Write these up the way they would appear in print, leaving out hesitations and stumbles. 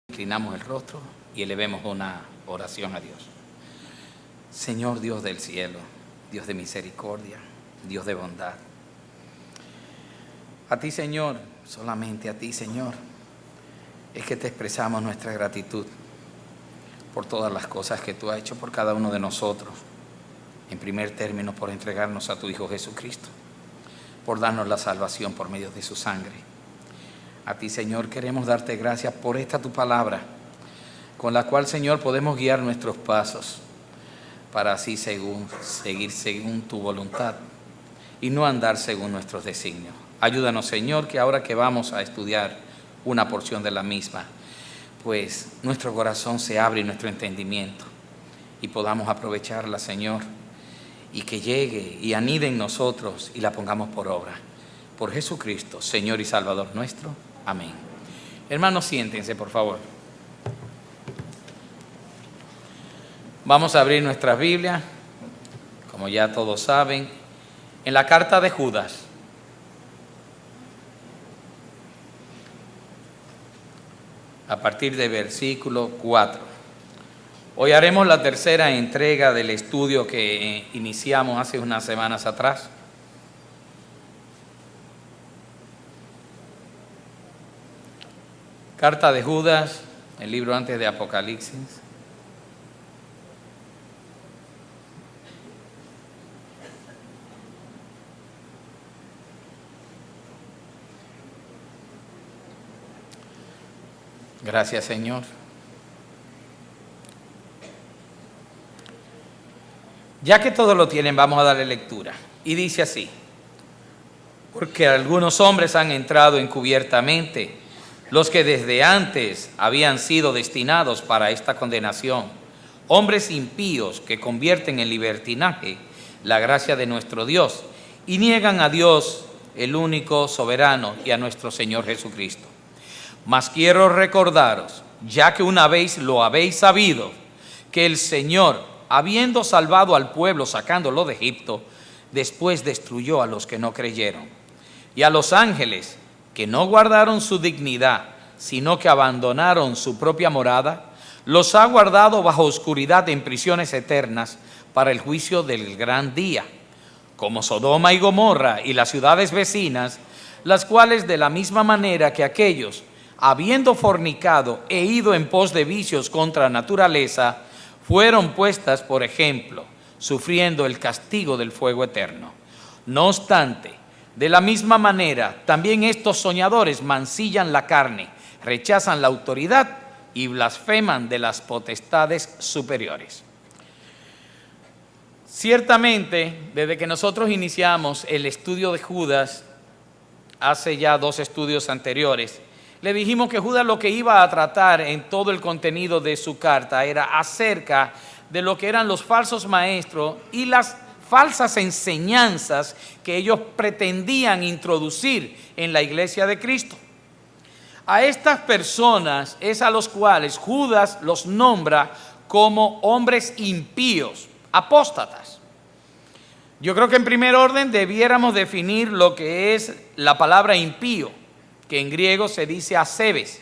Inclinamos el rostro y elevemos una oración a Dios. Señor Dios del cielo, Dios de misericordia, Dios de bondad. A ti, Señor, solamente a ti, Señor, es que te expresamos nuestra gratitud por todas las cosas que tú has hecho por cada uno de nosotros. En primer término, por entregarnos a tu Hijo Jesucristo, por darnos la salvación por medio de su sangre. A ti, Señor, queremos darte gracias por esta tu palabra, con la cual, Señor, podemos guiar nuestros pasos para así seguir según tu voluntad y no andar según nuestros designios. Ayúdanos, Señor, que ahora que vamos a estudiar una porción de la misma, pues nuestro corazón se abre y nuestro entendimiento y podamos aprovecharla, Señor, y que llegue y anide en nosotros y la pongamos por obra. Por Jesucristo, Señor y Salvador nuestro. Amén. Hermanos, siéntense, por favor. Vamos a abrir nuestras Biblias, como ya todos saben, en la carta de Judas. A partir del versículo 4. Hoy haremos la tercera entrega del estudio que iniciamos hace unas semanas atrás. Carta de Judas, el libro antes de Apocalipsis. Gracias, Señor. Ya que todos lo tienen, vamos a darle lectura. Y dice así: porque algunos hombres han entrado encubiertamente, los que desde antes habían sido destinados para esta condenación, hombres impíos que convierten en libertinaje la gracia de nuestro Dios y niegan a Dios, el único soberano, y a nuestro Señor Jesucristo. Mas quiero recordaros, ya que una vez lo habéis sabido, que el Señor, habiendo salvado al pueblo sacándolo de Egipto, después destruyó a los que no creyeron, y a los ángeles que no guardaron su dignidad, sino que abandonaron su propia morada, los ha guardado bajo oscuridad en prisiones eternas para el juicio del gran día, como Sodoma y Gomorra y las ciudades vecinas, las cuales de la misma manera que aquellos, habiendo fornicado e ido en pos de vicios contra naturaleza, fueron puestas por ejemplo, sufriendo el castigo del fuego eterno. No obstante, de la misma manera, también estos soñadores mancillan la carne, rechazan la autoridad y blasfeman de las potestades superiores. Ciertamente, desde que nosotros iniciamos el estudio de Judas, hace ya 2 estudios anteriores, le dijimos que Judas lo que iba a tratar en todo el contenido de su carta era acerca de lo que eran los falsos maestros y las falsas enseñanzas que ellos pretendían introducir en la iglesia de Cristo. A estas personas es a los cuales Judas los nombra como hombres impíos, apóstatas. Yo creo que en primer orden debiéramos definir lo que es la palabra impío, que en griego se dice asebes.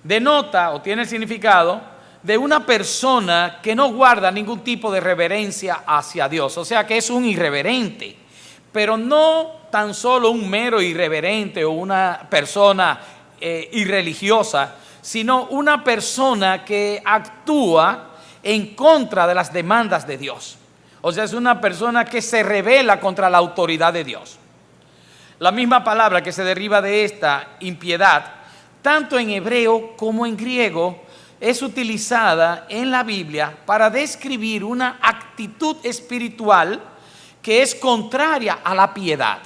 Denota o tiene el significado de una persona que no guarda ningún tipo de reverencia hacia Dios, o sea que es un irreverente, pero no tan solo un mero irreverente o una persona irreligiosa, sino una persona que actúa en contra de las demandas de Dios. O sea, es una persona que se rebela contra la autoridad de Dios. La misma palabra que se deriva de esta impiedad, tanto en hebreo como en griego, es utilizada en la Biblia para describir una actitud espiritual que es contraria a la piedad.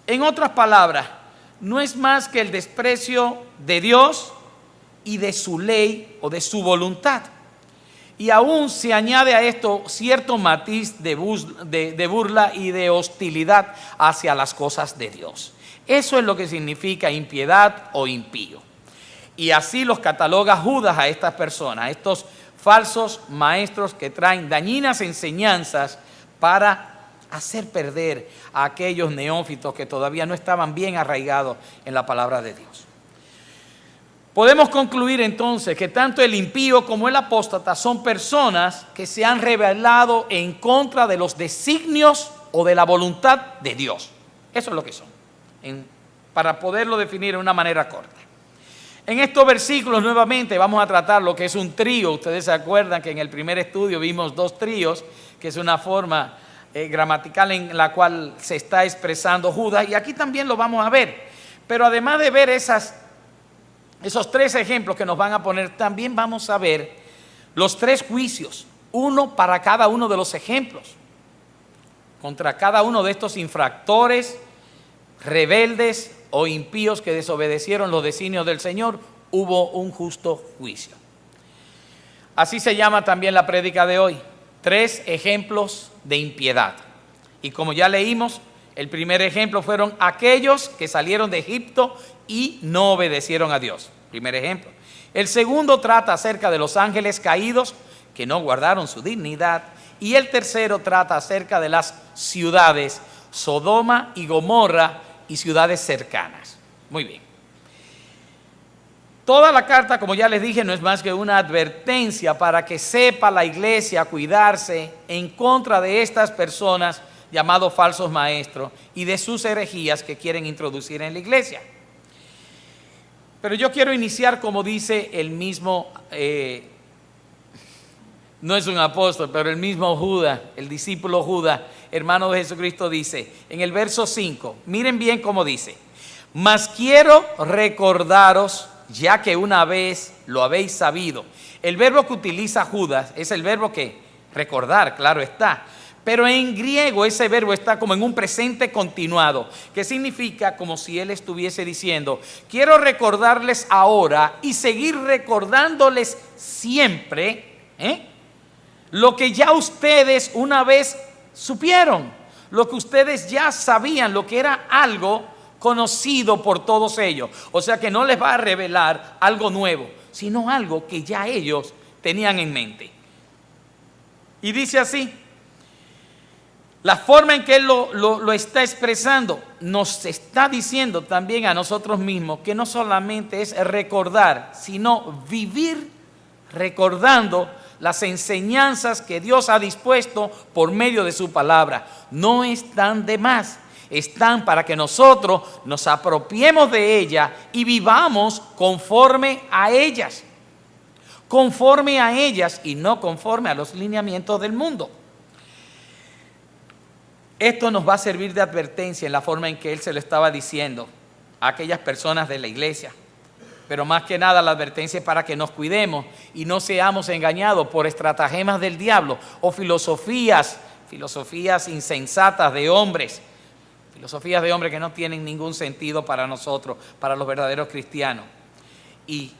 En otras palabras, no es más que el desprecio de Dios y de su ley o de su voluntad. Y aún se añade a esto cierto matiz de burla y de hostilidad hacia las cosas de Dios. Eso es lo que significa impiedad o impío. Y así los cataloga Judas a estas personas, a estos falsos maestros que traen dañinas enseñanzas para hacer perder a aquellos neófitos que todavía no estaban bien arraigados en la palabra de Dios. Podemos concluir entonces que tanto el impío como el apóstata son personas que se han rebelado en contra de los designios o de la voluntad de Dios. Eso es lo que son, para poderlo definir de una manera corta. En estos versículos nuevamente vamos a tratar lo que es un trío. Ustedes se acuerdan que en el primer estudio vimos dos tríos, que es una forma gramatical en la cual se está expresando Judas, y aquí también lo vamos a ver. Pero además de ver esos tres ejemplos que nos van a poner, también vamos a ver los tres juicios, uno para cada uno de los ejemplos, contra cada uno de estos infractores, rebeldes o impíos que desobedecieron los designios del Señor. Hubo un justo juicio. Así se llama también la prédica de hoy: tres ejemplos de impiedad. Y como ya leímos, el primer ejemplo fueron aquellos que salieron de Egipto y no obedecieron a Dios. Primer ejemplo. El segundo trata acerca de los ángeles caídos que no guardaron su dignidad. Y el tercero trata acerca de las ciudades Sodoma y Gomorra y ciudades cercanas. Muy bien. Toda la carta, como ya les dije, no es más que una advertencia para que sepa la iglesia cuidarse en contra de estas personas llamados falsos maestros y de sus herejías que quieren introducir en la iglesia. Pero yo quiero iniciar como dice el mismo, no es un apóstol, pero el mismo Judas, el discípulo Judas, hermano de Jesucristo, dice en el verso 5, miren bien cómo dice: mas quiero recordaros, ya que una vez lo habéis sabido. El verbo que utiliza Judas es el verbo que recordar, claro está. Pero en griego ese verbo está como en un presente continuado, que significa como si él estuviese diciendo: quiero recordarles ahora y seguir recordándoles siempre, lo que ya ustedes una vez supieron, lo que ustedes ya sabían, lo que era algo conocido por todos ellos. O sea que no les va a revelar algo nuevo, sino algo que ya ellos tenían en mente. Y dice así: la forma en que él lo está expresando nos está diciendo también a nosotros mismos que no solamente es recordar, sino vivir recordando las enseñanzas que Dios ha dispuesto por medio de su palabra. No están de más, están para que nosotros nos apropiemos de ella y vivamos conforme a ellas. Conforme a ellas y no conforme a los lineamientos del mundo. Esto nos va a servir de advertencia en la forma en que él se lo estaba diciendo a aquellas personas de la iglesia. Pero más que nada la advertencia es para que nos cuidemos y no seamos engañados por estratagemas del diablo o filosofías insensatas de hombres. Filosofías de hombres que no tienen ningún sentido para nosotros, para los verdaderos cristianos. Y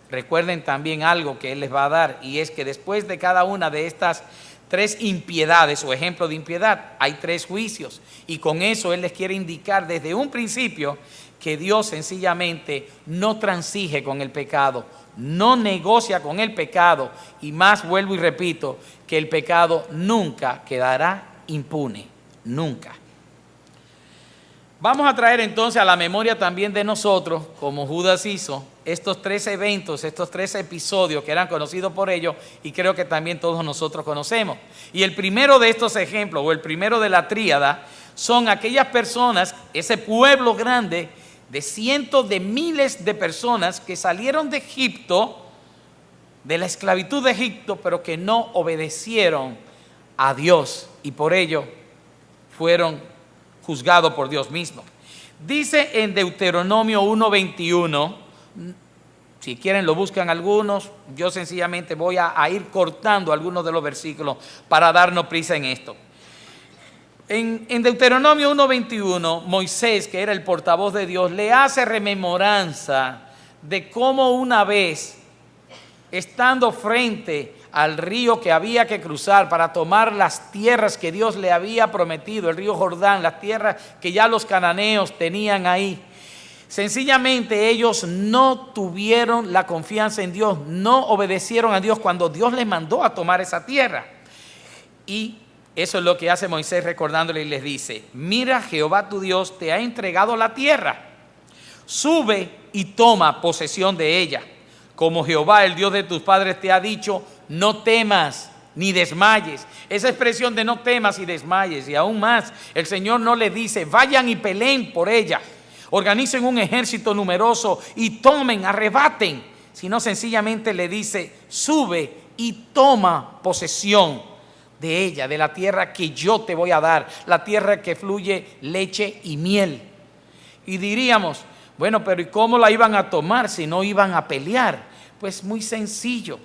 recuerden también algo que él les va a dar, y es que después de cada una de estas tres impiedades o ejemplos de impiedad, hay tres juicios. Y con eso él les quiere indicar desde un principio que Dios sencillamente no transige con el pecado, no negocia con el pecado, y más, vuelvo y repito, que el pecado nunca quedará impune, nunca. Vamos a traer entonces a la memoria también de nosotros, como Judas hizo, estos tres eventos, estos tres episodios que eran conocidos por ellos y creo que también todos nosotros conocemos. Y el primero de estos ejemplos, o el primero de la tríada, son aquellas personas, ese pueblo grande de cientos de miles de personas que salieron de Egipto, de la esclavitud de Egipto, pero que no obedecieron a Dios y por ello fueron juzgados por Dios mismo. Dice en Deuteronomio 1:21, si quieren lo buscan algunos, yo sencillamente voy a ir cortando algunos de los versículos para darnos prisa en esto. En Deuteronomio 1:21, Moisés, que era el portavoz de Dios, le hace rememoranza de cómo una vez, estando frente al río que había que cruzar para tomar las tierras que Dios le había prometido, el río Jordán, las tierras que ya los cananeos tenían ahí, sencillamente ellos no tuvieron la confianza en Dios, no obedecieron a Dios cuando Dios les mandó a tomar esa tierra. Y eso es lo que hace Moisés recordándole y les dice: mira, Jehová tu Dios te ha entregado la tierra. sube y toma posesión de ella. Como Jehová, el Dios de tus padres, te ha dicho, no temas ni desmayes. Esa expresión de no temas y desmayes, y aún más, el Señor no le dice, vayan y peleen por ella, organicen un ejército numeroso y tomen, arrebaten, sino sencillamente le dice, sube y toma posesión de ella, de la tierra que yo te voy a dar, la tierra que fluye leche y miel. Y diríamos, bueno, pero ¿y cómo la iban a tomar si no iban a pelear? Pues muy sencillo.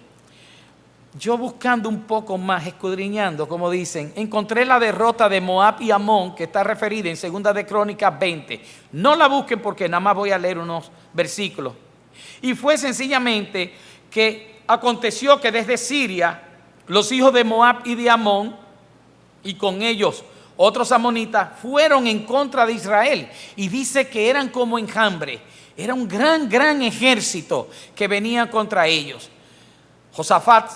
Yo buscando un poco más, escudriñando, como dicen, encontré la derrota de Moab y Amón, que está referida en 2 de Crónicas 20. No la busquen porque nada más voy a leer unos versículos. Y fue sencillamente que aconteció que desde Siria, los hijos de Moab y de Amón, y con ellos otros amonitas, fueron en contra de Israel. Y dice que eran como enjambre. Era un gran ejército que venía contra ellos. Josafat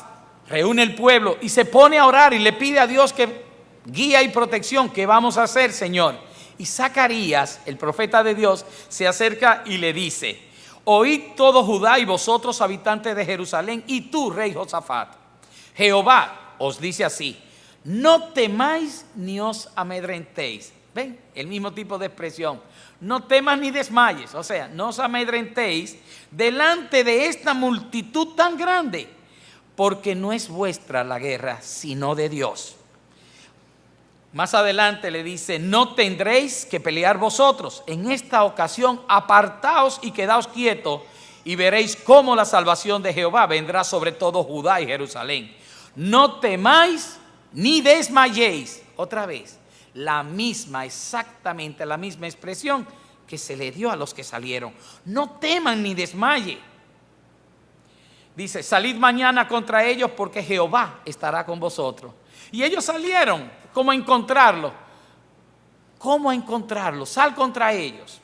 reúne el pueblo y se pone a orar y le pide a Dios que guía y protección. ¿Qué vamos a hacer, Señor? Y Zacarías, el profeta de Dios, se acerca y le dice, oíd todo Judá y vosotros habitantes de Jerusalén y tú, rey Josafat. Jehová os dice así, no temáis ni os amedrentéis. ¿Ven? El mismo tipo de expresión. No temas ni desmayes, o sea, no os amedrentéis delante de esta multitud tan grande, porque no es vuestra la guerra, sino de Dios. Más adelante le dice, no tendréis que pelear vosotros. En esta ocasión apartaos y quedaos quietos y veréis cómo la salvación de Jehová vendrá sobre todo Judá y Jerusalén. No temáis ni desmayéis. Otra vez, la misma, exactamente la misma expresión que se le dio a los que salieron. No teman ni desmayen. Dice, salid mañana contra ellos porque Jehová estará con vosotros. Y ellos salieron, ¿cómo encontrarlo? ¿Cómo encontrarlo? Sal contra ellos.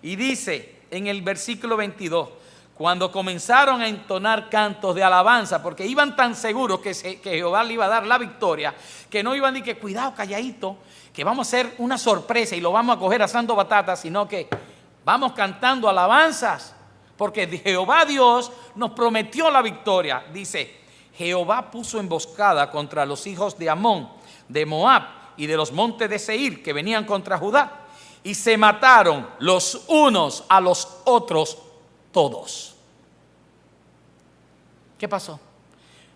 Y dice en el versículo 22, cuando comenzaron a entonar cantos de alabanza, porque iban tan seguros que Jehová le iba a dar la victoria, que no iban ni que cuidado, calladito, que vamos a hacer una sorpresa y lo vamos a coger asando batatas, sino que vamos cantando alabanzas, porque Jehová Dios nos prometió la victoria. Dice, Jehová puso emboscada contra los hijos de Amón, de Moab y de los montes de Seir que venían contra Judá, y se mataron los unos a los otros todos. ¿Qué pasó?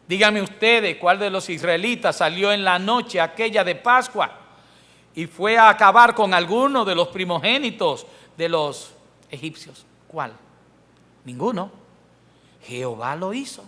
Díganme ustedes, ¿cuál de los israelitas salió en la noche aquella de Pascua y fue a acabar con alguno de los primogénitos de los egipcios? ¿Cuál? Ninguno. Jehová lo hizo.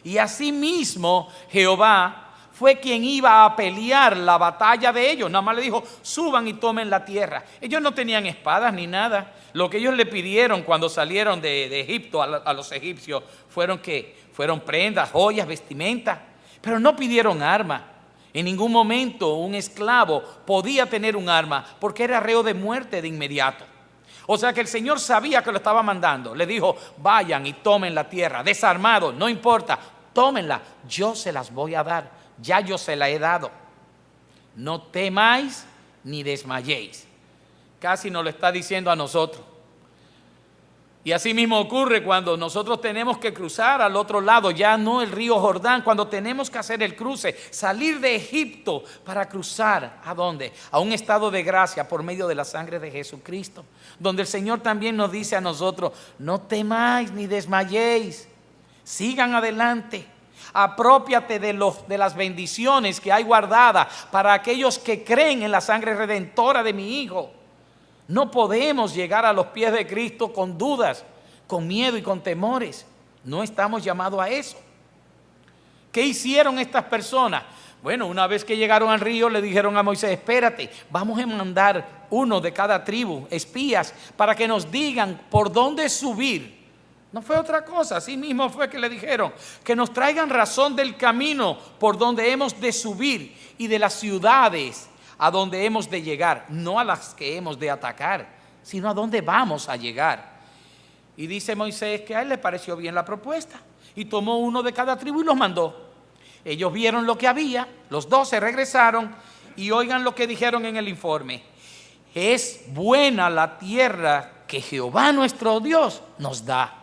Y asimismo Jehová fue quien iba a pelear la batalla de ellos. Nada más le dijo, suban y tomen la tierra. Ellos no tenían espadas ni nada. Lo que ellos le pidieron cuando salieron de Egipto a los egipcios fueron prendas, joyas, vestimenta. Pero no pidieron arma. En ningún momento un esclavo podía tener un arma porque era reo de muerte de inmediato. O sea que el Señor sabía que lo estaba mandando. Le dijo, vayan y tomen la tierra, desarmados, no importa, tómenla, yo se las voy a dar, ya yo se la he dado. No temáis ni desmayéis. Casi nos lo está diciendo a nosotros. Y así mismo ocurre cuando nosotros tenemos que cruzar al otro lado, ya no el río Jordán, cuando tenemos que hacer el cruce, salir de Egipto para cruzar, ¿a dónde? A un estado de gracia por medio de la sangre de Jesucristo, donde el Señor también nos dice a nosotros, no temáis ni desmayéis, sigan adelante, apropiate de las bendiciones que hay guardadas para aquellos que creen en la sangre redentora de mi Hijo. No podemos llegar a los pies de Cristo con dudas, con miedo y con temores. No estamos llamados a eso. ¿Qué hicieron estas personas? Bueno, una vez que llegaron al río le dijeron a Moisés, espérate, vamos a mandar uno de cada tribu, espías, para que nos digan por dónde subir. No fue otra cosa, así mismo fue que le dijeron, que nos traigan razón del camino por donde hemos de subir y de las ciudades a donde hemos de llegar, no a las que hemos de atacar, sino a donde vamos a llegar. Y dice Moisés que a él le pareció bien la propuesta y tomó uno de cada tribu y los mandó. Ellos vieron lo que había, los 12 regresaron y oigan lo que dijeron en el informe. Es buena la tierra que Jehová nuestro Dios nos da.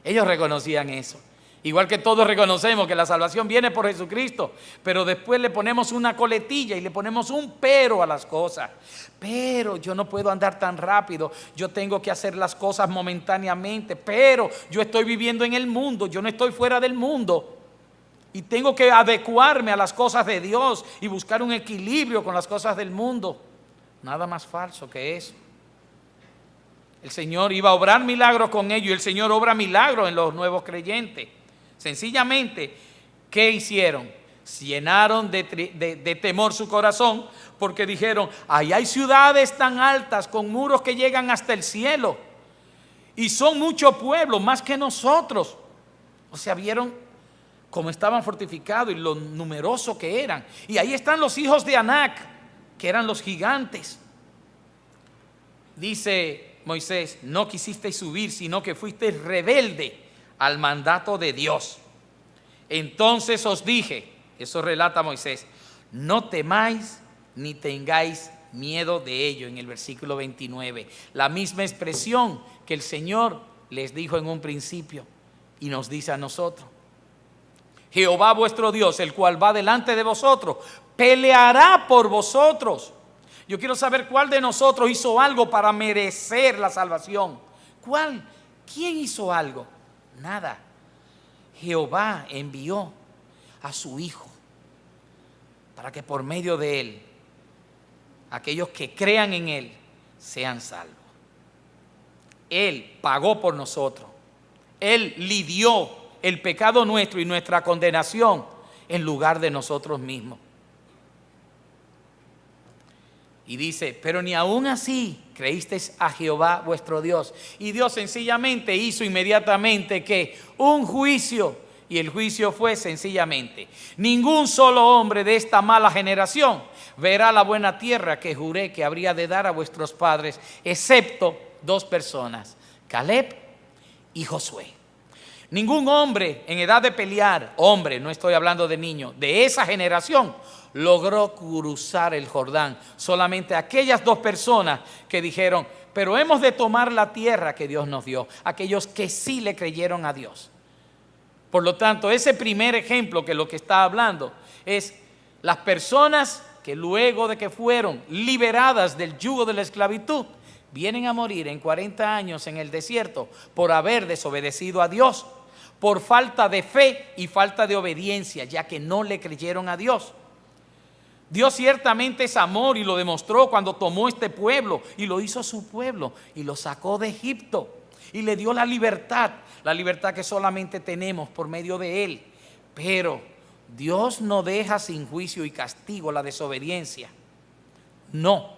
Ellos reconocían eso. Igual que todos reconocemos que la salvación viene por Jesucristo, pero después le ponemos una coletilla y le ponemos un pero a las cosas. Pero yo no puedo andar tan rápido, yo tengo que hacer las cosas momentáneamente, pero yo estoy viviendo en el mundo, yo no estoy fuera del mundo. Y tengo que adecuarme a las cosas de Dios y buscar un equilibrio con las cosas del mundo. Nada más falso que eso. El Señor iba a obrar milagros con ellos y el Señor obra milagros en los nuevos creyentes. Sencillamente, ¿qué hicieron? Llenaron de temor su corazón porque dijeron, ahí hay ciudades tan altas con muros que llegan hasta el cielo y son muchos pueblos, más que nosotros. O sea, vieron cómo estaban fortificados y lo numerosos que eran. Y ahí están los hijos de Anac, que eran los gigantes. Dice Moisés, no quisisteis subir, sino que fuisteis rebelde al mandato de Dios. Entonces os dije, eso relata Moisés, no temáis ni tengáis miedo de ello, en el versículo 29. La misma expresión que el Señor les dijo en un principio y nos dice a nosotros. Jehová vuestro Dios, el cual va delante de vosotros, peleará por vosotros. Yo quiero saber cuál de nosotros hizo algo para merecer la salvación. ¿Cuál? ¿Quién hizo algo? Nada. Jehová envió a su Hijo para que por medio de Él, aquellos que crean en Él, sean salvos. Él pagó por nosotros. Él lidió el pecado nuestro y nuestra condenación en lugar de nosotros mismos. Y dice, pero ni aún así creísteis a Jehová vuestro Dios. Y Dios sencillamente hizo inmediatamente que un juicio, y el juicio fue sencillamente, ningún solo hombre de esta mala generación verá la buena tierra que juré que habría de dar a vuestros padres, excepto dos personas, Caleb y Josué. Ningún hombre en edad de pelear, hombre, no estoy hablando de niños, de esa generación, logró cruzar el Jordán. Solamente aquellas dos personas que dijeron, pero hemos de tomar la tierra que Dios nos dio, aquellos que sí le creyeron a Dios. Por lo tanto, ese primer ejemplo que lo que está hablando es las personas que luego de que fueron liberadas del yugo de la esclavitud, vienen a morir en 40 años en el desierto por haber desobedecido a Dios, por falta de fe y falta de obediencia, ya que no le creyeron a Dios. Dios ciertamente es amor y lo demostró cuando tomó este pueblo y lo hizo su pueblo y lo sacó de Egipto y le dio la libertad que solamente tenemos por medio de Él. Pero Dios no deja sin juicio y castigo la desobediencia. No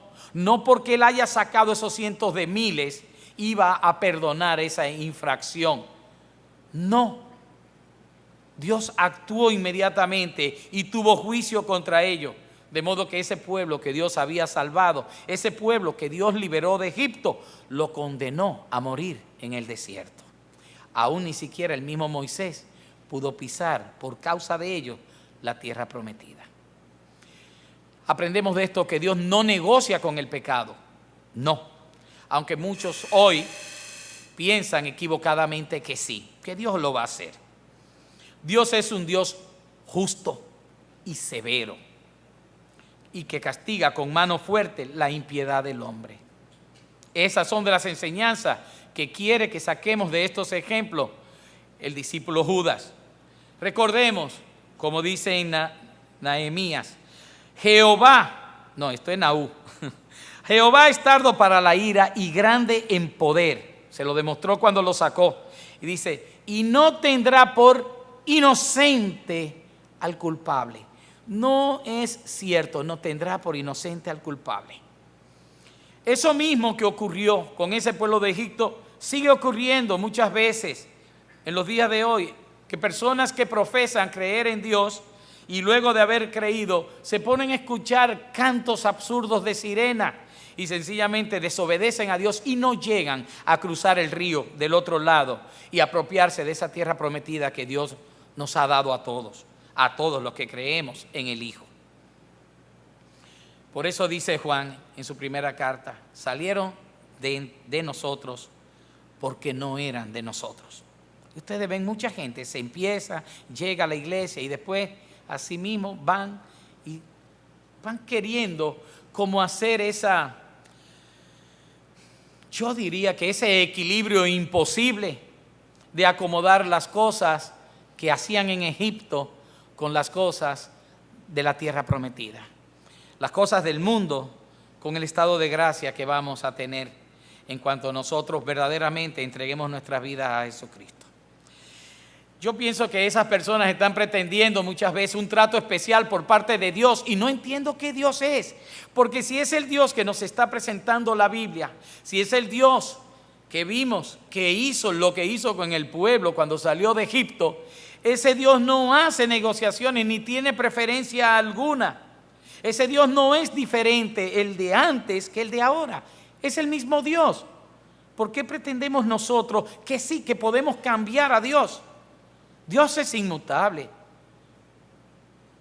porque Él haya sacado esos cientos de miles iba a perdonar esa infracción. No. Dios actuó inmediatamente y tuvo juicio contra ellos. De modo que ese pueblo que Dios había salvado, ese pueblo que Dios liberó de Egipto, lo condenó a morir en el desierto. Aún ni siquiera el mismo Moisés pudo pisar por causa de ellos la tierra prometida. Aprendemos de esto que Dios no negocia con el pecado. No. Aunque muchos hoy piensan equivocadamente que sí, que Dios lo va a hacer. Dios es un Dios justo y severo y que castiga con mano fuerte la impiedad del hombre. Esas son de las enseñanzas que quiere que saquemos de estos ejemplos el discípulo Judas. Recordemos, como dice en Nehemías, Jehová es tardo para la ira y grande en poder. Se lo demostró cuando lo sacó. Y dice, y no tendrá por inocente al culpable. No es cierto, no tendrá por inocente al culpable. Eso mismo que ocurrió con ese pueblo de Egipto sigue ocurriendo muchas veces en los días de hoy, que personas que profesan creer en Dios y luego de haber creído se ponen a escuchar cantos absurdos de sirena y sencillamente desobedecen a Dios y no llegan a cruzar el río del otro lado y apropiarse de esa tierra prometida que Dios nos ha dado a todos los que creemos en el Hijo. Por eso dice Juan en su primera carta, salieron de nosotros porque no eran de nosotros. Ustedes ven, mucha gente se empieza, llega a la iglesia y después así mismo van queriendo como hacer yo diría que ese equilibrio imposible de acomodar las cosas que hacían en Egipto con las cosas de la tierra prometida. Las cosas del mundo con el estado de gracia que vamos a tener en cuanto nosotros verdaderamente entreguemos nuestras vidas a Jesucristo. Yo pienso que esas personas están pretendiendo muchas veces un trato especial por parte de Dios y no entiendo qué Dios es. Porque si es el Dios que nos está presentando la Biblia, si es el Dios que vimos que hizo lo que hizo con el pueblo cuando salió de Egipto, ese Dios no hace negociaciones ni tiene preferencia alguna. Ese Dios no es diferente el de antes que el de ahora. Es el mismo Dios. ¿Por qué pretendemos nosotros que sí, que podemos cambiar a Dios? Dios es inmutable.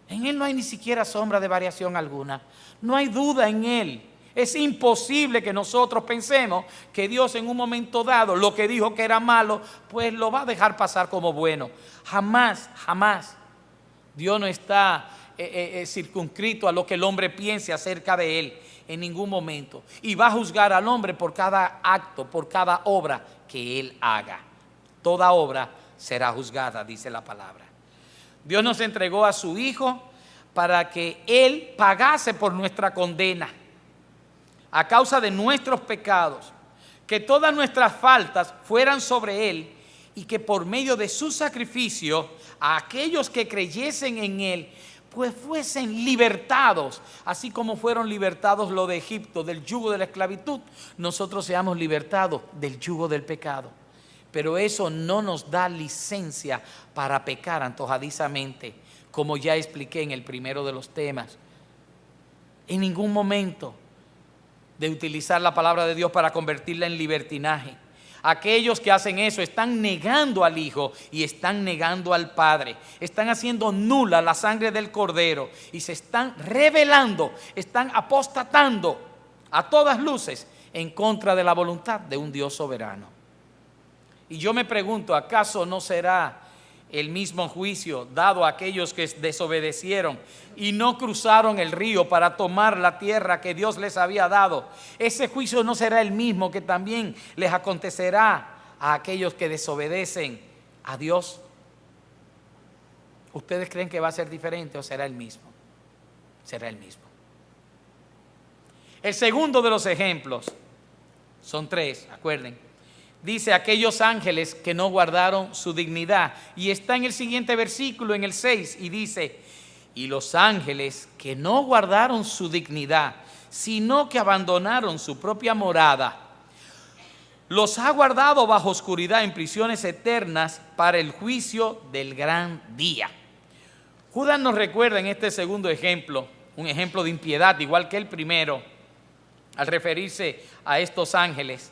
En Él no hay ni siquiera sombra de variación alguna. No hay duda en Él. Es imposible que nosotros pensemos que Dios en un momento dado lo que dijo que era malo, pues lo va a dejar pasar como bueno. Jamás, jamás. Dios no está circunscrito a lo que el hombre piense acerca de Él en ningún momento. Y va a juzgar al hombre por cada acto, por cada obra que Él haga. Toda obra será juzgada, dice la palabra. Dios nos entregó a su Hijo para que Él pagase por nuestra condena a causa de nuestros pecados, que todas nuestras faltas fueran sobre Él y que por medio de su sacrificio a aquellos que creyesen en Él pues fuesen libertados, así como fueron libertados los de Egipto del yugo de la esclavitud, nosotros seamos libertados del yugo del pecado. Pero eso no nos da licencia para pecar antojadizamente, como ya expliqué en el primero de los temas. En ningún momento de utilizar la palabra de Dios para convertirla en libertinaje. Aquellos que hacen eso están negando al Hijo y están negando al Padre. Están haciendo nula la sangre del Cordero y se están rebelando, están apostatando a todas luces en contra de la voluntad de un Dios soberano. Y yo me pregunto, ¿acaso no será el mismo juicio dado a aquellos que desobedecieron y no cruzaron el río para tomar la tierra que Dios les había dado? Ese juicio no será el mismo que también les acontecerá a aquellos que desobedecen a Dios. ¿Ustedes creen que va a ser diferente o será el mismo? Será el mismo. El segundo de los ejemplos, son tres, acuerden. Dice aquellos ángeles que no guardaron su dignidad. Y está en el siguiente versículo, en el 6, y dice: y los ángeles que no guardaron su dignidad, sino que abandonaron su propia morada, los ha guardado bajo oscuridad en prisiones eternas para el juicio del gran día. Judas nos recuerda en este segundo ejemplo, un ejemplo de impiedad, igual que el primero, al referirse a estos ángeles,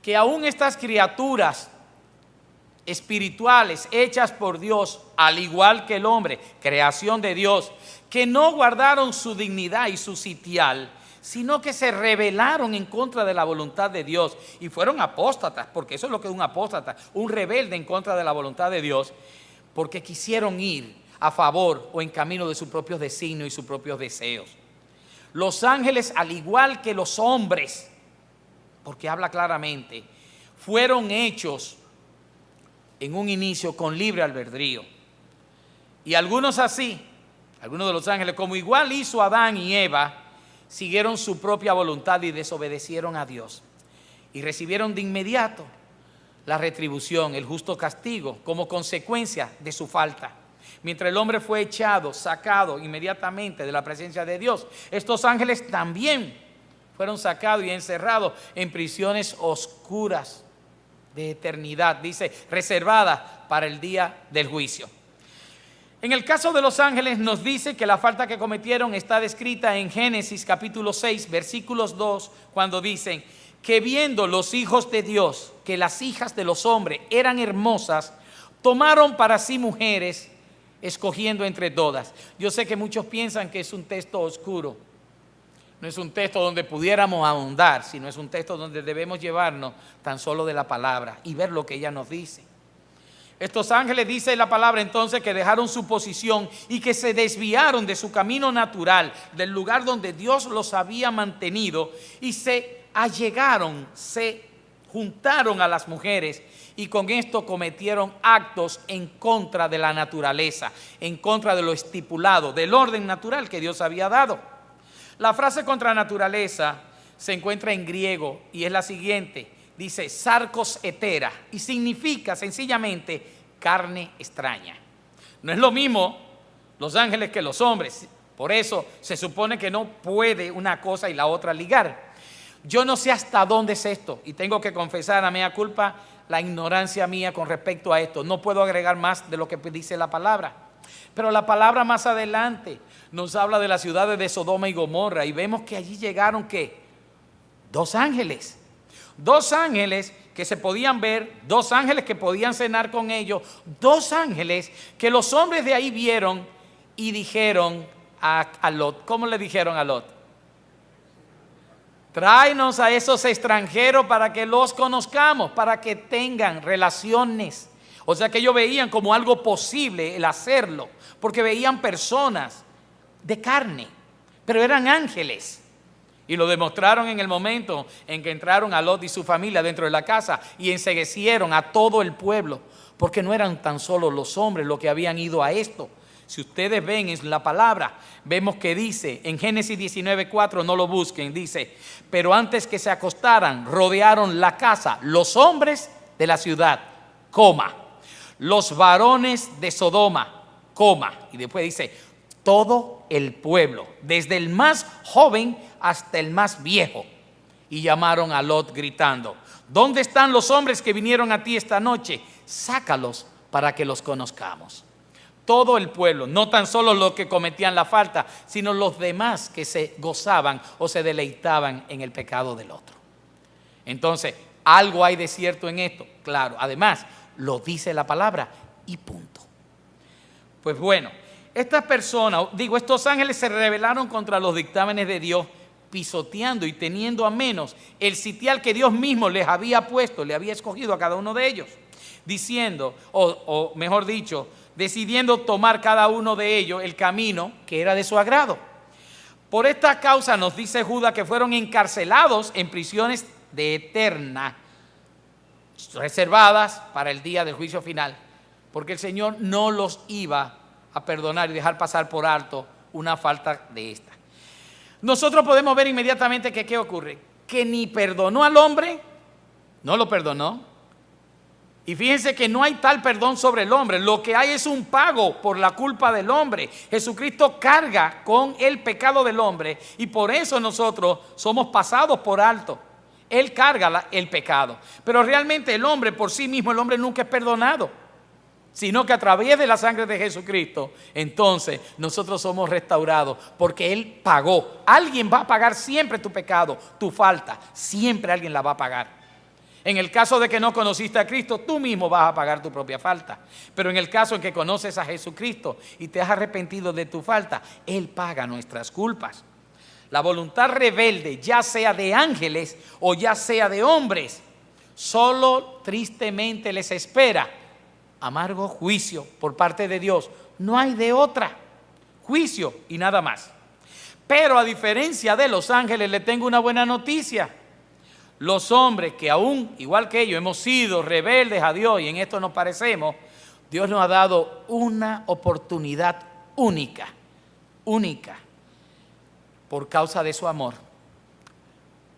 que aún estas criaturas espirituales hechas por Dios, al igual que el hombre, creación de Dios, que no guardaron su dignidad y su sitial, sino que se rebelaron en contra de la voluntad de Dios y fueron apóstatas, porque eso es lo que es un apóstata, un rebelde en contra de la voluntad de Dios, porque quisieron ir a favor o en camino de sus propios designios y sus propios deseos. Los ángeles, al igual que los hombres, porque habla claramente, fueron hechos en un inicio con libre albedrío. Y algunos así, algunos de los ángeles, como igual hizo Adán y Eva, siguieron su propia voluntad y desobedecieron a Dios. Y recibieron de inmediato la retribución, el justo castigo, como consecuencia de su falta. Mientras el hombre fue echado, sacado inmediatamente de la presencia de Dios, estos ángeles también fueron sacados y encerrados en prisiones oscuras de eternidad, dice, reservadas para el día del juicio. En el caso de los ángeles nos dice que la falta que cometieron está descrita en Génesis capítulo 6, versículos 2, cuando dicen que viendo los hijos de Dios que las hijas de los hombres eran hermosas, tomaron para sí mujeres, escogiendo entre todas. Yo sé que muchos piensan que es un texto oscuro, No es un texto donde pudiéramos ahondar, sino es un texto donde debemos llevarnos tan solo de la palabra y ver lo que ella nos dice. Estos ángeles, dice la palabra entonces, que dejaron su posición y que se desviaron de su camino natural, del lugar donde Dios los había mantenido, y se allegaron, se juntaron a las mujeres, y con esto cometieron actos en contra de la naturaleza, en contra de lo estipulado, del orden natural que Dios había dado. La frase contra naturaleza se encuentra en griego y es la siguiente. Dice sarcos hetera y significa sencillamente carne extraña. No es lo mismo los ángeles que los hombres. Por eso se supone que no puede una cosa y la otra ligar. Yo no sé hasta dónde es esto y tengo que confesar a mea culpa la ignorancia mía con respecto a esto. No puedo agregar más de lo que dice la palabra. Pero la palabra más adelante nos habla de las ciudades de Sodoma y Gomorra y vemos que allí llegaron ¿qué? Dos ángeles que se podían ver, dos ángeles que podían cenar con ellos, dos ángeles que los hombres de ahí vieron y dijeron a Lot. ¿Cómo le dijeron a Lot? Tráenos a esos extranjeros para que los conozcamos, para que tengan relaciones. O sea que ellos veían como algo posible el hacerlo, porque veían personas de carne, pero eran ángeles. Y lo demostraron en el momento en que entraron a Lot y su familia dentro de la casa y enceguecieron a todo el pueblo, porque no eran tan solo los hombres los que habían ido a esto. Si ustedes ven en la palabra, vemos que dice en Génesis 19:4, no lo busquen, dice: pero antes que se acostaran, rodearon la casa los hombres de la ciudad, los varones de Sodoma, y después dice todo el pueblo, desde el más joven hasta el más viejo. Y llamaron a Lot gritando: ¿dónde están los hombres que vinieron a ti esta noche? Sácalos para que los conozcamos. Todo el pueblo, no tan solo los que cometían la falta, sino los demás que se gozaban o se deleitaban en el pecado del otro. Entonces, algo hay de cierto en esto, claro. Además, lo dice la palabra y punto. Pues bueno, estos ángeles se rebelaron contra los dictámenes de Dios, pisoteando y teniendo a menos el sitial que Dios mismo les había puesto, le había escogido a cada uno de ellos, diciendo, o mejor dicho, decidiendo tomar cada uno de ellos el camino que era de su agrado. Por esta causa nos dice Judas que fueron encarcelados en prisiones de eterna, reservadas para el día del juicio final, porque el Señor no los iba a perdonar y dejar pasar por alto una falta de esta. Nosotros podemos ver inmediatamente que ¿qué ocurre? Que ni perdonó al hombre, no lo perdonó. Y fíjense que no hay tal perdón sobre el hombre. Lo que hay es un pago por la culpa del hombre. Jesucristo carga con el pecado del hombre y por eso nosotros somos pasados por alto. Él carga el pecado. Pero realmente el hombre por sí mismo, el hombre nunca es perdonado, sino que a través de la sangre de Jesucristo, entonces nosotros somos restaurados porque Él pagó. Alguien va a pagar siempre tu pecado, tu falta. Siempre alguien la va a pagar. En el caso de que no conociste a Cristo, tú mismo vas a pagar tu propia falta. Pero en el caso en que conoces a Jesucristo y te has arrepentido de tu falta, Él paga nuestras culpas. La voluntad rebelde, ya sea de ángeles o ya sea de hombres, solo tristemente les espera amargo juicio por parte de Dios. No hay de otra. Juicio y nada más. Pero a diferencia de los ángeles, le tengo una buena noticia. Los hombres que aún, igual que ellos, hemos sido rebeldes a Dios y en esto nos parecemos, Dios nos ha dado una oportunidad única, por causa de su amor.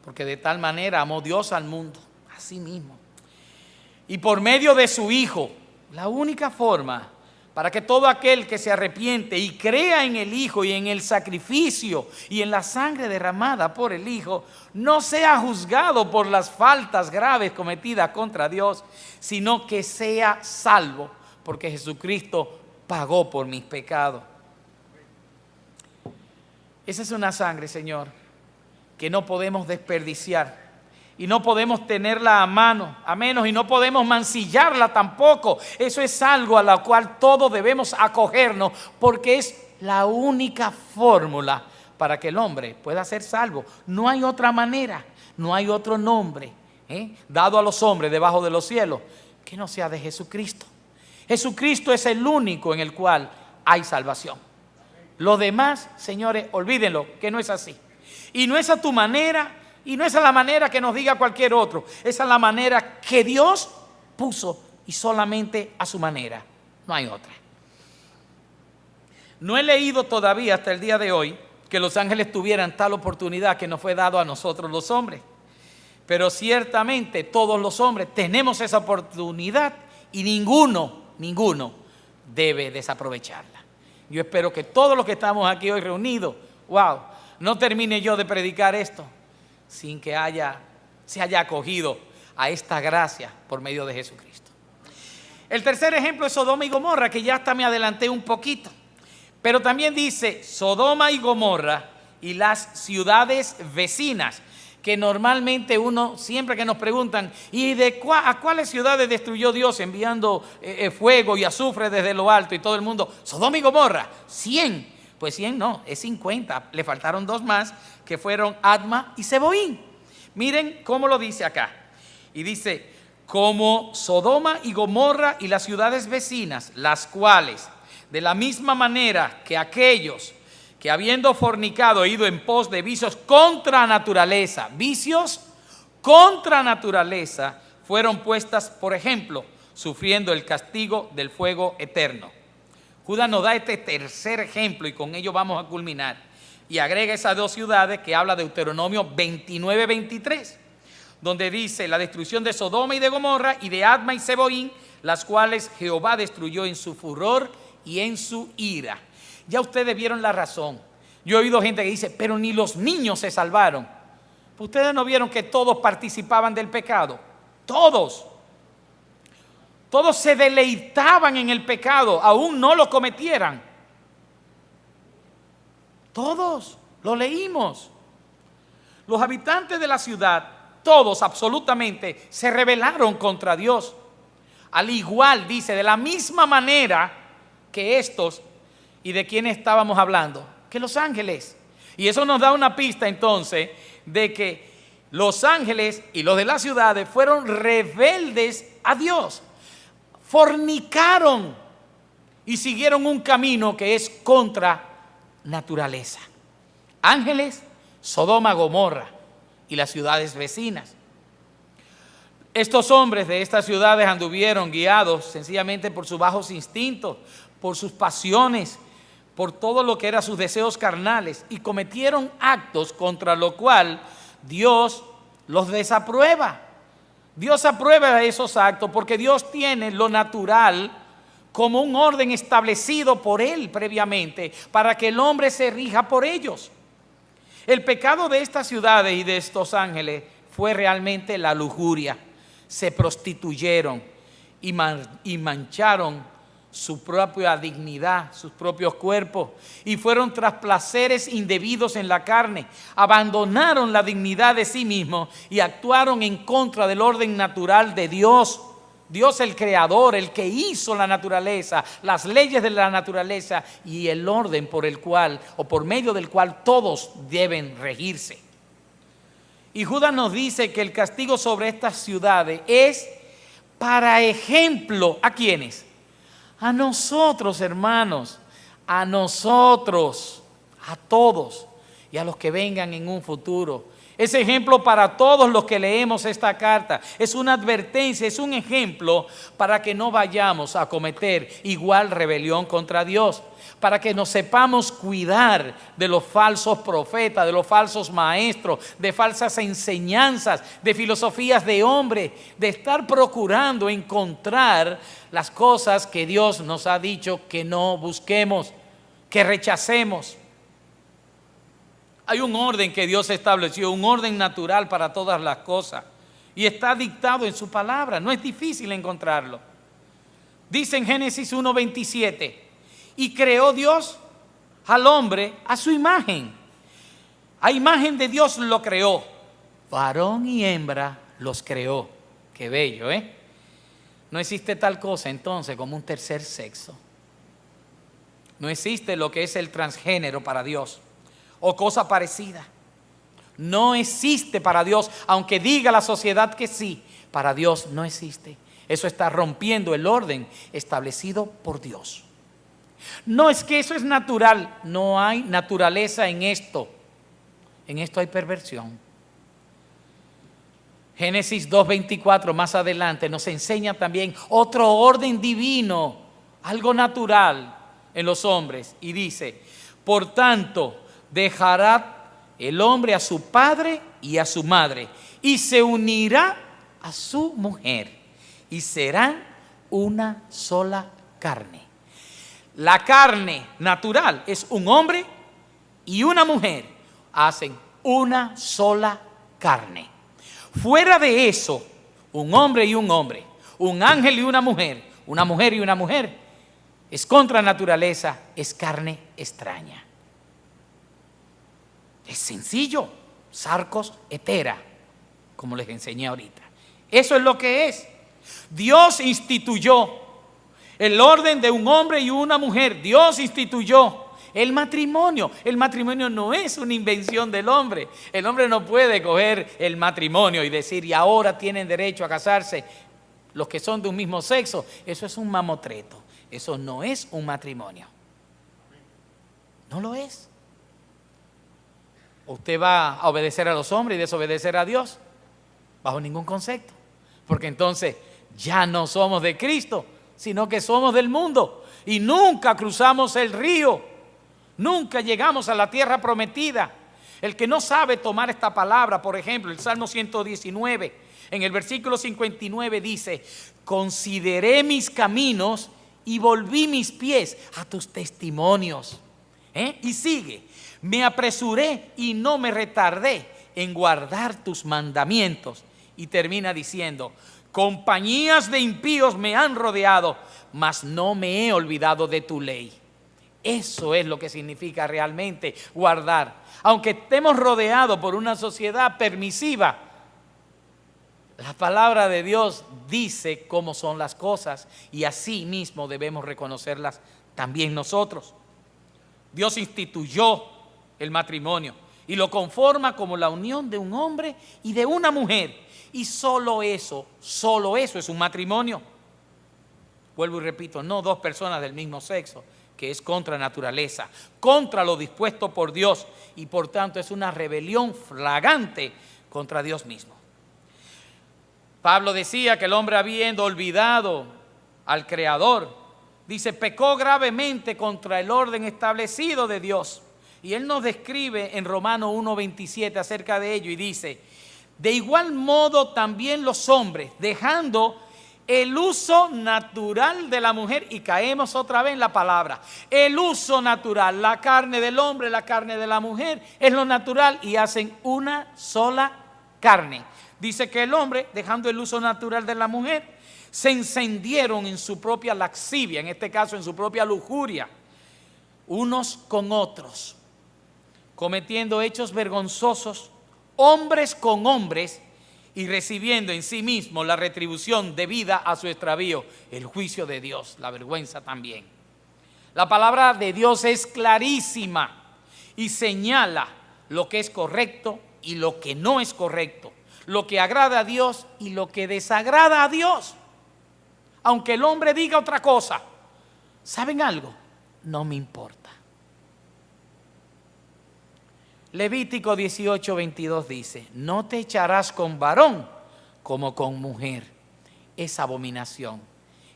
Porque de tal manera amó Dios al mundo, así mismo. Y por medio de su Hijo, la única forma para que todo aquel que se arrepiente y crea en el Hijo y en el sacrificio y en la sangre derramada por el Hijo, no sea juzgado por las faltas graves cometidas contra Dios, sino que sea salvo, porque Jesucristo pagó por mis pecados. Esa es una sangre, Señor, que no podemos desperdiciar. Y no podemos tenerla a menos y no podemos mancillarla tampoco. Eso es algo a lo cual todos debemos acogernos porque es la única fórmula para que el hombre pueda ser salvo. No hay otra manera, no hay otro nombre dado a los hombres debajo de los cielos que no sea de Jesucristo. Jesucristo es el único en el cual hay salvación. Lo demás, señores, olvídenlo, que no es así. Y no es a tu manera, y no es a la manera que nos diga cualquier otro. Es a la manera que Dios puso y solamente a su manera. No hay otra. No he leído todavía hasta el día de hoy que los ángeles tuvieran tal oportunidad que nos fue dado a nosotros los hombres. Pero ciertamente todos los hombres tenemos esa oportunidad y ninguno debe desaprovecharla. Yo espero que todos los que estamos aquí hoy reunidos, no termine yo de predicar esto sin que se haya acogido a esta gracia por medio de Jesucristo. El tercer ejemplo es Sodoma y Gomorra, que ya hasta me adelanté un poquito. Pero también dice Sodoma y Gomorra y las ciudades vecinas, que normalmente uno, siempre que nos preguntan, ¿y a cuáles ciudades destruyó Dios enviando fuego y azufre desde lo alto? Y todo el mundo, Sodoma y Gomorra, 100. Pues 100 no, es 50. Le faltaron 2 más, que fueron Adma y Zeboim. Miren cómo lo dice acá. Y dice, como Sodoma y Gomorra y las ciudades vecinas, las cuales, de la misma manera que aquellos que habiendo fornicado ido en pos de vicios contra naturaleza, fueron puestas, por ejemplo, sufriendo el castigo del fuego eterno. Judas nos da este tercer ejemplo y con ello vamos a culminar. Y agrega esas 2 ciudades que habla Deuteronomio 29:23, donde dice la destrucción de Sodoma y de Gomorra y de Adma y Zeboim, las cuales Jehová destruyó en su furor y en su ira. Ya ustedes vieron la razón. Yo he oído gente que dice, pero ni los niños se salvaron. Ustedes no vieron que todos participaban del pecado. Todos se deleitaban en el pecado, aún no lo cometieran. Todos, lo leímos. Los habitantes de la ciudad, todos absolutamente, se rebelaron contra Dios. Al igual, dice, de la misma manera que estos. ¿Y de quién estábamos hablando? Que los ángeles. Y eso nos da una pista entonces de que los ángeles y los de las ciudades fueron rebeldes a Dios. Fornicaron y siguieron un camino que es contra naturaleza. Ángeles, Sodoma, Gomorra y las ciudades vecinas. Estos hombres de estas ciudades anduvieron guiados sencillamente por sus bajos instintos, por sus pasiones, por todo lo que eran sus deseos carnales, y cometieron actos contra lo cual Dios los desaprueba. Dios aprueba esos actos porque Dios tiene lo natural como un orden establecido por Él previamente para que el hombre se rija por ellos. El pecado de estas ciudades y de estos ángeles fue realmente la lujuria. Se prostituyeron y mancharon su propia dignidad, sus propios cuerpos, y fueron tras placeres indebidos en la carne. Abandonaron la dignidad de sí mismos y actuaron en contra del orden natural de Dios. Dios el creador, el que hizo la naturaleza, las leyes de la naturaleza y el orden por el cual o por medio del cual todos deben regirse. Y Judas nos dice que el castigo sobre estas ciudades es para ejemplo, ¿a quiénes? A nosotros, hermanos, a nosotros, a todos y a los que vengan en un futuro. Es ejemplo para todos los que leemos esta carta. Es una advertencia, es un ejemplo para que no vayamos a cometer igual rebelión contra Dios. Para que nos sepamos cuidar de los falsos profetas, de los falsos maestros, de falsas enseñanzas, de filosofías de hombre, de estar procurando encontrar las cosas que Dios nos ha dicho que no busquemos, que rechacemos. Hay un orden que Dios estableció, un orden natural para todas las cosas, y está dictado en su palabra. No es difícil encontrarlo. Dice en Génesis 1:27, y creó Dios al hombre a su imagen. A imagen de Dios lo creó. Varón y hembra los creó. Qué bello, ¿eh? No existe tal cosa entonces como un tercer sexo. No existe lo que es el transgénero para Dios. o cosa parecida. No existe para Dios, aunque diga la sociedad que sí, para Dios no existe. Eso está rompiendo el orden establecido por Dios. No es que eso es natural, no hay naturaleza en esto. En esto hay perversión. Génesis 2:24 más adelante nos enseña también otro orden divino, algo natural en los hombres. Y dice, por tanto, dejará el hombre a su padre y a su madre y se unirá a su mujer y serán una sola carne. La carne natural es un hombre y una mujer, hacen una sola carne. Fuera de eso, un hombre y un hombre, un ángel y una mujer y una mujer, es contra naturaleza, es carne extraña. Es sencillo, sarcos hetera, como les enseñé ahorita. Eso es lo que es. Dios instituyó el orden de un hombre y una mujer. Dios instituyó el matrimonio. El matrimonio no es una invención del hombre. El hombre no puede coger el matrimonio y decir, y ahora tienen derecho a casarse los que son de un mismo sexo. Eso es un mamotreto. Eso no es un matrimonio. No lo es. ¿Usted va a obedecer a los hombres y desobedecer a Dios? Bajo ningún concepto. Porque entonces ya no somos de Cristo, sino que somos del mundo. Y nunca cruzamos el río. Nunca llegamos a la tierra prometida. El que no sabe tomar esta palabra, por ejemplo, el Salmo 119, en el versículo 59 dice, consideré mis caminos y volví mis pies a tus testimonios. Y sigue, me apresuré y no me retardé en guardar tus mandamientos. Y termina diciendo, compañías de impíos me han rodeado, mas no me he olvidado de tu ley. Eso es lo que significa realmente guardar. Aunque estemos rodeados por una sociedad permisiva, la palabra de Dios dice cómo son las cosas y así mismo debemos reconocerlas también nosotros. Dios instituyó el matrimonio y lo conforma como la unión de un hombre y de una mujer. Y solo eso es un matrimonio. Vuelvo y repito, no dos personas del mismo sexo, que es contra naturaleza, contra lo dispuesto por Dios y por tanto es una rebelión flagrante contra Dios mismo. Pablo decía que el hombre, habiendo olvidado al Creador, dice, pecó gravemente contra el orden establecido de Dios. Y él nos describe en Romanos 1:27 acerca de ello y dice, de igual modo también los hombres, dejando el uso natural de la mujer, y caemos otra vez en la palabra, el uso natural, la carne del hombre, la carne de la mujer, es lo natural y hacen una sola carne. Dice que el hombre, dejando el uso natural de la mujer, se encendieron en su propia lascivia, en este caso en su propia lujuria, unos con otros, cometiendo hechos vergonzosos, hombres con hombres, y recibiendo en sí mismo la retribución debida a su extravío, el juicio de Dios, la vergüenza también. La palabra de Dios es clarísima y señala lo que es correcto y lo que no es correcto, lo que agrada a Dios y lo que desagrada a Dios. Aunque el hombre diga otra cosa, ¿saben algo? No me importa. Levítico 18:22 dice, no te echarás con varón como con mujer. Es abominación.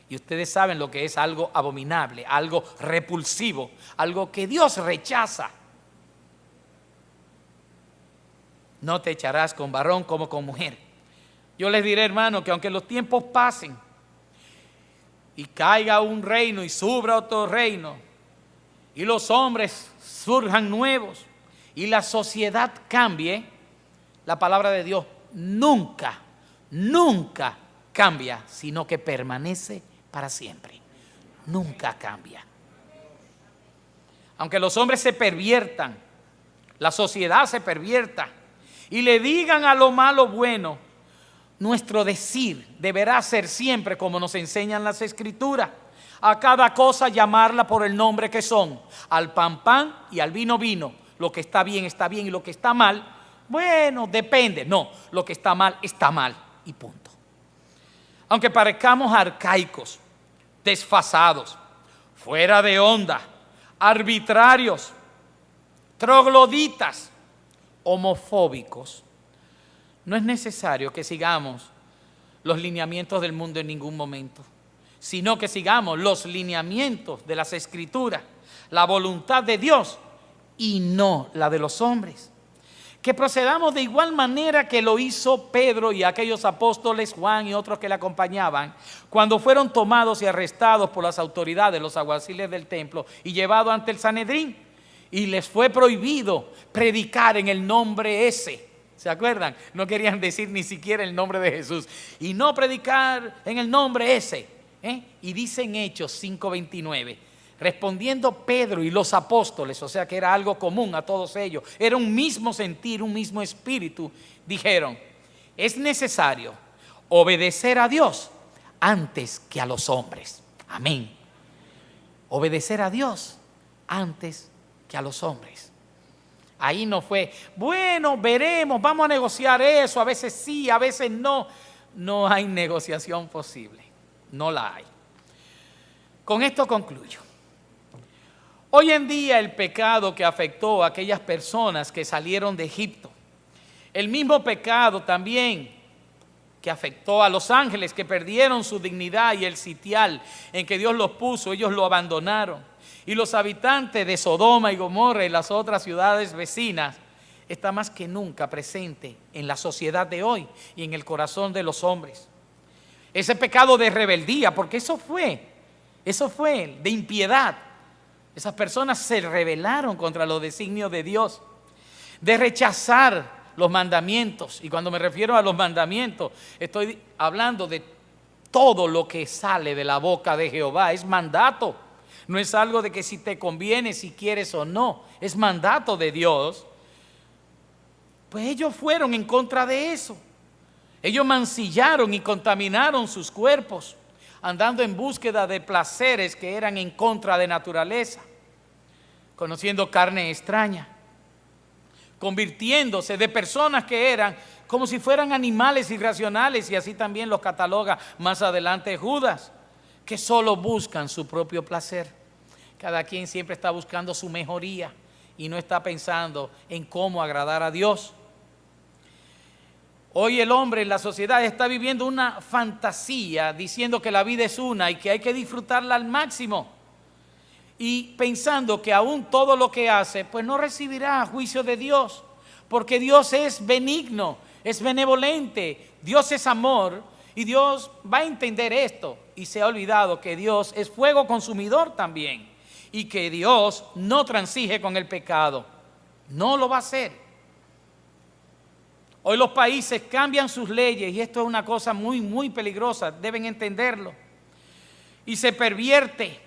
Y ustedes saben lo que es algo abominable, algo repulsivo, algo que Dios rechaza. No te echarás con varón como con mujer. Yo les diré, hermano, que aunque los tiempos pasen y caiga un reino y suba otro reino y los hombres surjan nuevos y la sociedad cambie, la palabra de Dios nunca cambia, sino que permanece para siempre. Nunca cambia. Aunque los hombres se perviertan, la sociedad se pervierta y le digan a lo malo bueno, nuestro decir deberá ser siempre como nos enseñan las Escrituras. A cada cosa llamarla por el nombre que son, al pan pan y al vino vino, lo que está bien y lo que está mal, bueno, depende. No, lo que está mal y punto. Aunque parezcamos arcaicos, desfasados, fuera de onda, arbitrarios, trogloditas, homofóbicos, no es necesario que sigamos los lineamientos del mundo en ningún momento, sino que sigamos los lineamientos de las Escrituras, la voluntad de Dios y no la de los hombres. Que procedamos de igual manera que lo hizo Pedro y aquellos apóstoles, Juan y otros que le acompañaban, cuando fueron tomados y arrestados por las autoridades, los alguaciles del templo, y llevados ante el Sanedrín. Y les fue prohibido predicar en el nombre ese. ¿Se acuerdan? No querían decir ni siquiera el nombre de Jesús. Y no predicar en el nombre ese. Y dice en Hechos 5:29, respondiendo Pedro y los apóstoles, o sea que era algo común a todos ellos, era un mismo sentir, un mismo espíritu, dijeron, es necesario obedecer a Dios antes que a los hombres. Amén. Obedecer a Dios antes que a los hombres. Ahí no fue, bueno, veremos, vamos a negociar eso, a veces sí, a veces no. No hay negociación posible, no la hay. Con esto concluyo. Hoy en día el pecado que afectó a aquellas personas que salieron de Egipto, el mismo pecado también que afectó a los ángeles que perdieron su dignidad y el sitial en que Dios los puso, ellos lo abandonaron. Y los habitantes de Sodoma y Gomorra y las otras ciudades vecinas está más que nunca presente en la sociedad de hoy y en el corazón de los hombres. Ese pecado de rebeldía, porque eso fue de impiedad. Esas personas se rebelaron contra los designios de Dios, de rechazar los mandamientos. Y cuando me refiero a los mandamientos, estoy hablando de todo lo que sale de la boca de Jehová. Es mandato. No es algo de que si te conviene, si quieres o no. Es mandato de Dios. Pues ellos fueron en contra de eso. Ellos mancillaron y contaminaron sus cuerpos, andando en búsqueda de placeres que eran en contra de naturaleza, conociendo carne extraña, convirtiéndose de personas que eran como si fueran animales irracionales, y así también los cataloga más adelante Judas, que solo buscan su propio placer. Cada quien siempre está buscando su mejoría y no está pensando en cómo agradar a Dios. Hoy el hombre en la sociedad está viviendo una fantasía diciendo que la vida es una y que hay que disfrutarla al máximo, y pensando que aún todo lo que hace pues no recibirá juicio de Dios, porque Dios es benigno, es benevolente, Dios es amor y Dios va a entender esto. Y se ha olvidado que Dios es fuego consumidor también y que Dios no transige con el pecado, no lo va a hacer. Hoy los países cambian sus leyes y esto es una cosa muy, muy peligrosa, deben entenderlo. Y se pervierte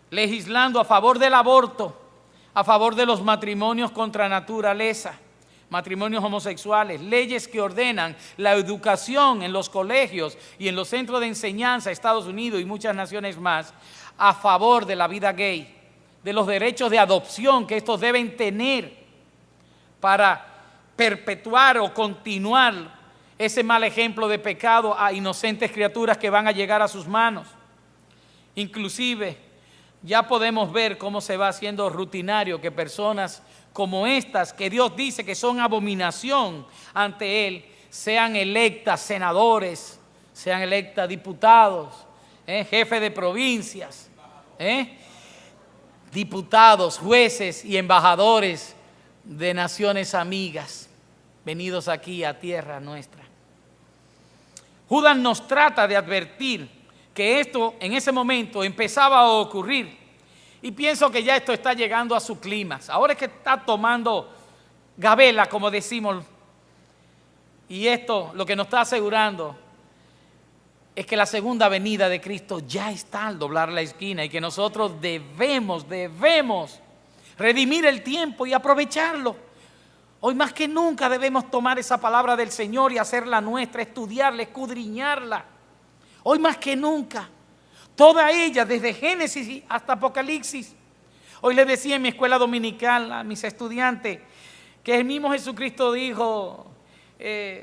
legislando a favor del aborto, a favor de los matrimonios contra naturaleza, matrimonios homosexuales, leyes que ordenan la educación en los colegios y en los centros de enseñanza, Estados Unidos y muchas naciones más, a favor de la vida gay, de los derechos de adopción que estos deben tener para perpetuar o continuar ese mal ejemplo de pecado a inocentes criaturas que van a llegar a sus manos. Inclusive ya podemos ver cómo se va haciendo rutinario que personas como estas, que Dios dice que son abominación ante Él, sean electas senadores, sean electas diputados, jefes de provincias, diputados, jueces y embajadores de naciones amigas, venidos aquí a tierra nuestra. Judas nos trata de advertir que esto en ese momento empezaba a ocurrir, y pienso que ya esto está llegando a su clímax. Ahora es que está tomando gabela, como decimos, y esto lo que nos está asegurando es que la segunda venida de Cristo ya está al doblar la esquina y que nosotros debemos redimir el tiempo y aprovecharlo. Hoy más que nunca debemos tomar esa palabra del Señor y hacerla nuestra, estudiarla, escudriñarla. Hoy más que nunca, toda ella, desde Génesis hasta Apocalipsis, Hoy le decía en mi escuela dominical a mis estudiantes que el mismo Jesucristo dijo,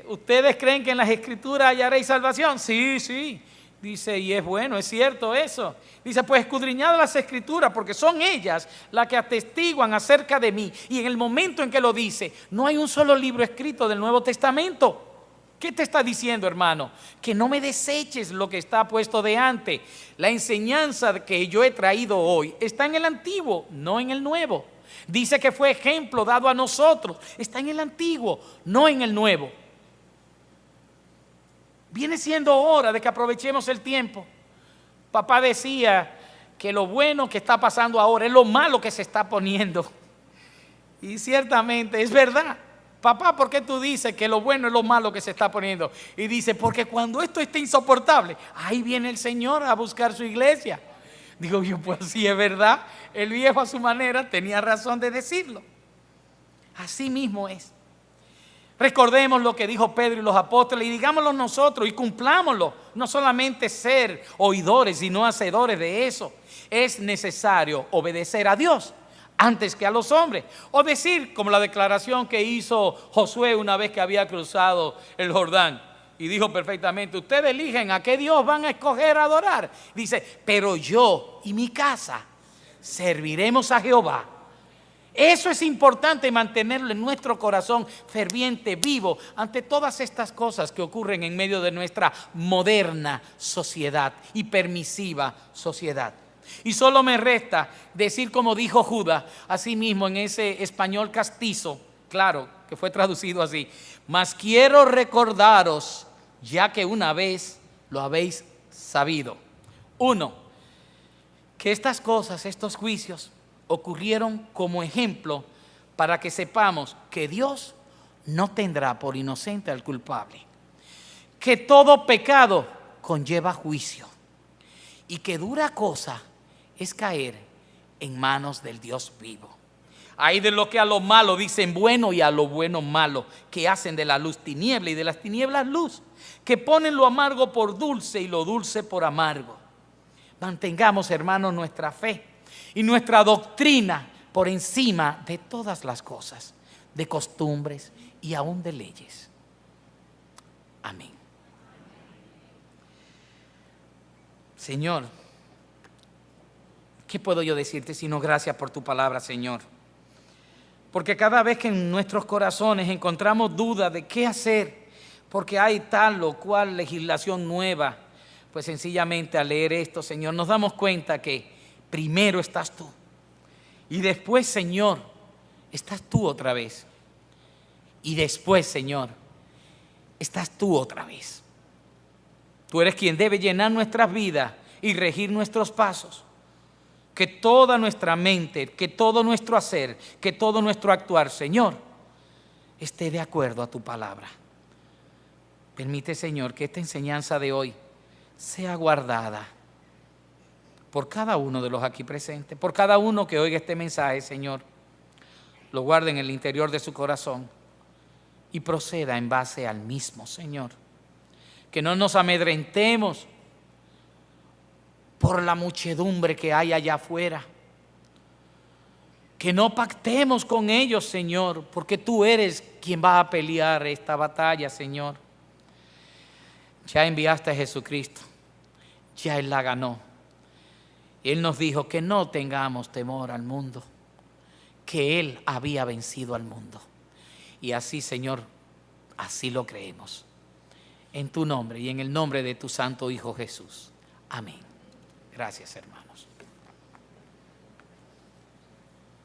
¿ustedes creen que en las Escrituras hallaréis salvación? Sí, sí. Dice, y es bueno, es cierto eso. Dice, pues escudriñad las Escrituras, porque son ellas las que atestiguan acerca de mí. Y en el momento en que lo dice, no hay un solo libro escrito del Nuevo Testamento. ¿Qué te está diciendo, hermano? Que no me deseches lo que está puesto de antes. La enseñanza que yo he traído hoy está en el Antiguo, no en el Nuevo. Dice que fue ejemplo dado a nosotros. Está en el Antiguo, no en el Nuevo. Viene siendo hora de que aprovechemos el tiempo. Papá decía que lo bueno que está pasando ahora es lo malo que se está poniendo. Y ciertamente es verdad. Papá, ¿por qué tú dices que lo bueno es lo malo que se está poniendo? Y dice, porque cuando esto esté insoportable, ahí viene el Señor a buscar su iglesia. Digo yo, pues sí es verdad. El viejo a su manera tenía razón de decirlo. Así mismo es. Recordemos lo que dijo Pedro y los apóstoles y digámoslo nosotros y cumplámoslo. No solamente ser oidores, sino hacedores de eso. Es necesario obedecer a Dios antes que a los hombres. O decir, como la declaración que hizo Josué una vez que había cruzado el Jordán. Y dijo perfectamente, ustedes eligen a qué Dios van a escoger a adorar. Dice, pero yo y mi casa serviremos a Jehová. Eso es importante, mantenerlo en nuestro corazón ferviente, vivo, ante todas estas cosas que ocurren en medio de nuestra moderna sociedad y permisiva sociedad. Y solo me resta decir como dijo Judas, así mismo en ese español castizo, claro, que fue traducido así, mas quiero recordaros, ya que una vez lo habéis sabido. 1, que estas cosas, estos juicios, ocurrieron como ejemplo para que sepamos que Dios no tendrá por inocente al culpable, que todo pecado conlleva juicio y que dura cosa es caer en manos del Dios vivo. Hay de lo que a lo malo dicen bueno y a lo bueno malo, que hacen de la luz tiniebla y de las tinieblas luz, que ponen lo amargo por dulce y lo dulce por amargo. Mantengamos, hermanos, nuestra fe y nuestra doctrina por encima de todas las cosas, de costumbres y aún de leyes. Amén. Señor, ¿qué puedo yo decirte sino gracias por tu palabra, Señor? Porque cada vez que en nuestros corazones encontramos dudas de qué hacer, porque hay tal o cual legislación nueva, pues sencillamente al leer esto, Señor, nos damos cuenta que primero estás tú. Y después, Señor, estás tú otra vez. Y después, Señor, estás tú otra vez. Tú eres quien debe llenar nuestras vidas y regir nuestros pasos. Que toda nuestra mente, que todo nuestro hacer, que todo nuestro actuar, Señor, esté de acuerdo a tu palabra. Permite, Señor, que esta enseñanza de hoy sea guardada por cada uno de los aquí presentes, por cada uno que oiga este mensaje, Señor. Lo guarde en el interior de su corazón y proceda en base al mismo, Señor. Que no nos amedrentemos por la muchedumbre que hay allá afuera. Que no pactemos con ellos, Señor, porque tú eres quien va a pelear esta batalla, Señor. Ya enviaste a Jesucristo, ya Él la ganó. Él nos dijo que no tengamos temor al mundo, que Él había vencido al mundo. Y así, Señor, así lo creemos. En tu nombre y en el nombre de tu santo Hijo Jesús. Amén. Gracias, hermano.